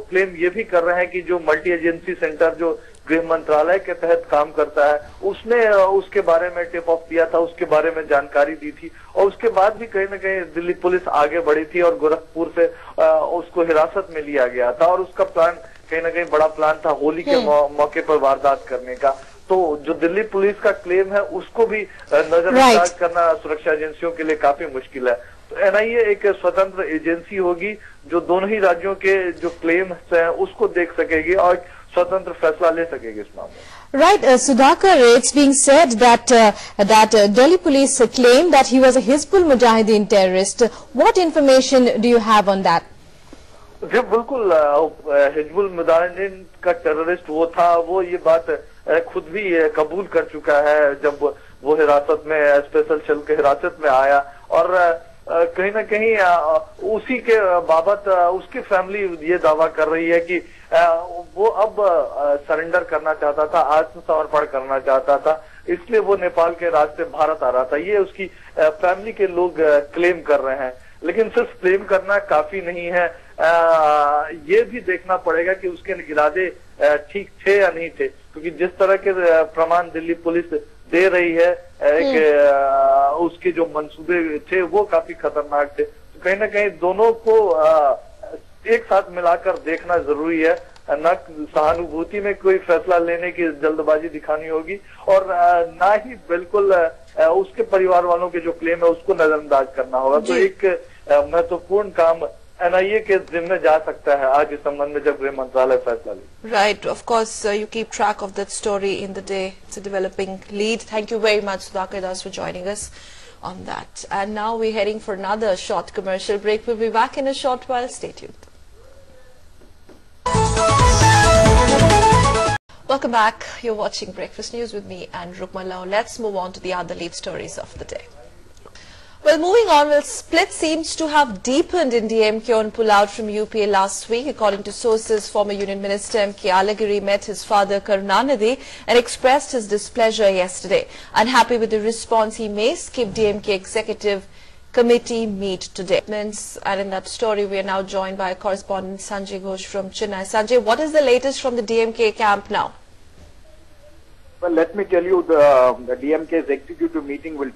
Claim ये भी कर रहे हैं कि जो मल्टी एजेंसी सेंटर जो गृह मंत्रालय के तहत काम करता है, उसने उसके बारे में टिप ऑफ दिया था, उसके बारे में जानकारी दी थी, और उसके बाद भी कहीं ना कहीं दिल्ली पुलिस आगे बढ़ी थी और गोरखपुर से उसको हिरासत में लिया गया था। और उसका प्लान कहीं ना कहीं बड़ा प्लान था होली के मौके पर वारदात करने का। तो जो दिल्ली पुलिस का क्लेम है उसको भी नजरअंदाज करना सुरक्षा एजेंसियों के लिए काफी मुश्किल है। तो एनआईए एक स्वतंत्र एजेंसी होगी जो दोनों ही राज्यों के जो क्लेम्स हैं उसको देख सकेगी और स्वतंत्र फैसला ले सकेगी इस मामले में। Right, Sudhakar, it's being said that Delhi police claim that he was a Hizbul Mujahideen terrorist. What information do you have on that? जी बिल्कुल, हिजबुल मुजाहिदीन का टेररिस्ट वो था, वो ये बात खुद भी कबूल कर चुका है जब वो हिरासत में स्पेशल सेल के हिरासत में आया। और कहीं ना कहीं उसी के बाबत उसकी फैमिली ये दावा कर रही है कि वो अब सरेंडर करना चाहता था, आत्मसमर्पण करना चाहता था, इसलिए वो नेपाल के रास्ते भारत आ रहा था। ये उसकी फैमिली के लोग क्लेम कर रहे हैं। लेकिन सिर्फ क्लेम करना काफी नहीं है, ये भी देखना पड़ेगा कि उसके इरादे ठीक थे या नहीं थे, क्योंकि जिस तरह के प्रमाण दिल्ली पुलिस दे रही है उसके जो मंसूबे थे वो काफी खतरनाक थे। तो कहीं ना कहीं दोनों को एक साथ मिलाकर देखना जरूरी है, न सहानुभूति में कोई फैसला लेने की जल्दबाजी दिखानी होगी और ना ही बिल्कुल उसके परिवार वालों के जो क्लेम है उसको नजरअंदाज करना होगा। तो एक महत्वपूर्ण काम एनआईए के जिम्मे जा सकता है आज इस संबंध में जब गृह मंत्रालय फैसला ले। Right, of course, you keep track of that story in the day. It's a developing lead. Thank you very much, Sudhakar Das, for joining us on that. And now we're heading for another short commercial break. We'll be back in a short while. Stay tuned. Welcome back. You're watching Breakfast News with me and Rukma Lau. Let's move on to the other lead stories of the day. Well, moving on, split seems to have deepened in DMK on pullout from UPA last week. According to sources, former Union Minister M.K. Alagiri met his father Karunanidhi and expressed his displeasure yesterday. Unhappy with the response, he may skip DMK executive committee meet today. And in that story, we are now joined by correspondent Sanjay Ghosh from Chennai. Sanjay, what is the latest from the DMK camp now? Well, let me tell you, the DMK's executive meeting will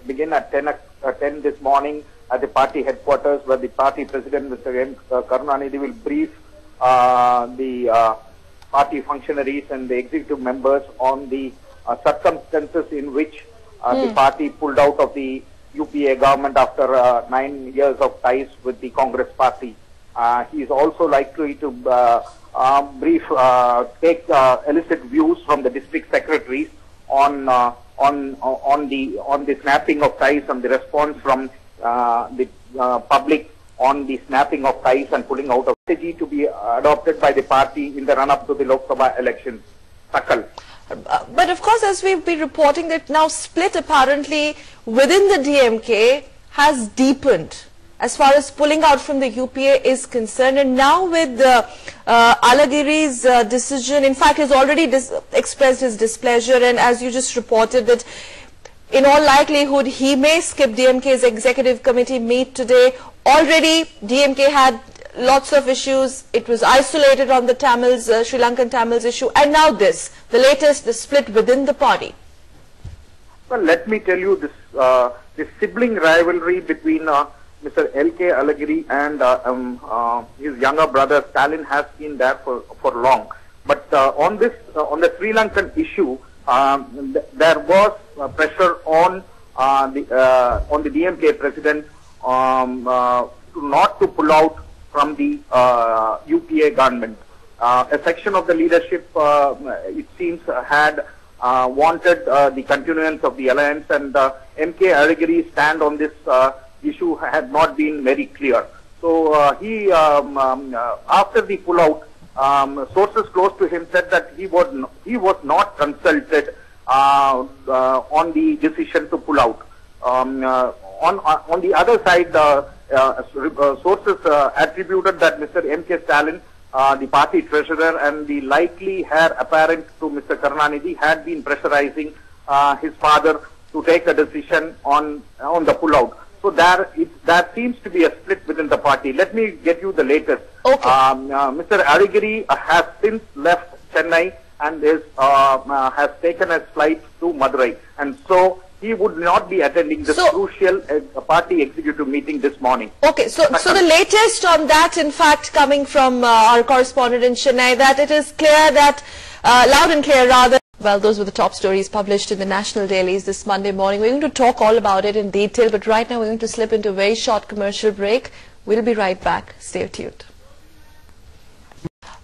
begin at 10 this morning at the party headquarters, where the party president, Mr. M. Karunanidhi, will brief the party functionaries and the executive members on the circumstances in which the party pulled out of the UPA government after 9 years of ties with the Congress party. He is also likely to elicit views from the district secretaries on the snapping of ties and the response from the public on the snapping of ties and pulling out of strategy to be adopted by the party in the run-up to the Lok Sabha elections. Sakal. But of course, as we've been reporting, that now split apparently within the DMK has deepened as far as pulling out from the UPA is concerned. And now with Alagiri's decision, in fact, he's already expressed his displeasure, and as you just reported that in all likelihood he may skip DMK's executive committee meet today. Already DMK had lots of issues. It was isolated on the Tamils, Sri Lankan Tamils issue, and now this, the latest, the split within the party. Well, let me tell you this, this sibling rivalry between Mr. L.K. Alagiri and his younger brother Stalin has been there for long. But on the Sri Lankan issue, there was pressure on the DMK president not to pull out from the UPA government. A section of the leadership, it seems, had wanted the continuance of the alliance, and M.K. Alagiri's stand on this issue had not been very clear. So he, after the pullout, sources close to him said that he was not consulted on the decision to pull out. On the other side, sources attributed that Mr. M.K. Stalin, the party treasurer, and the likely heir apparent to Mr. Karunanidhi had been pressurizing his father to take a decision on the pullout. So there seems to be a split within the party. Let me get you the latest. Okay. Mr. Arigiri has since left Chennai and has taken a flight to Madurai, and so he would not be attending this crucial party executive meeting this morning. Okay, so the latest on that, in fact, coming from our correspondent in Chennai, that it is clear that, loud and clear rather, well, those were the top stories published in the national dailies this Monday morning. We're going to talk all about it in detail, but right now we're going to slip into a very short commercial break. We'll be right back. Stay tuned.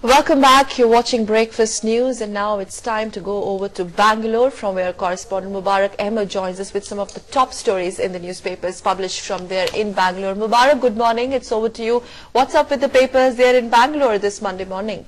Welcome back. You're watching Breakfast News, and now it's time to go over to Bangalore, from where correspondent Mubarak Ahmed joins us with some of the top stories in the newspapers published from there in Bangalore. Mubarak, good morning. It's over to you. What's up with the papers there in Bangalore this Monday morning?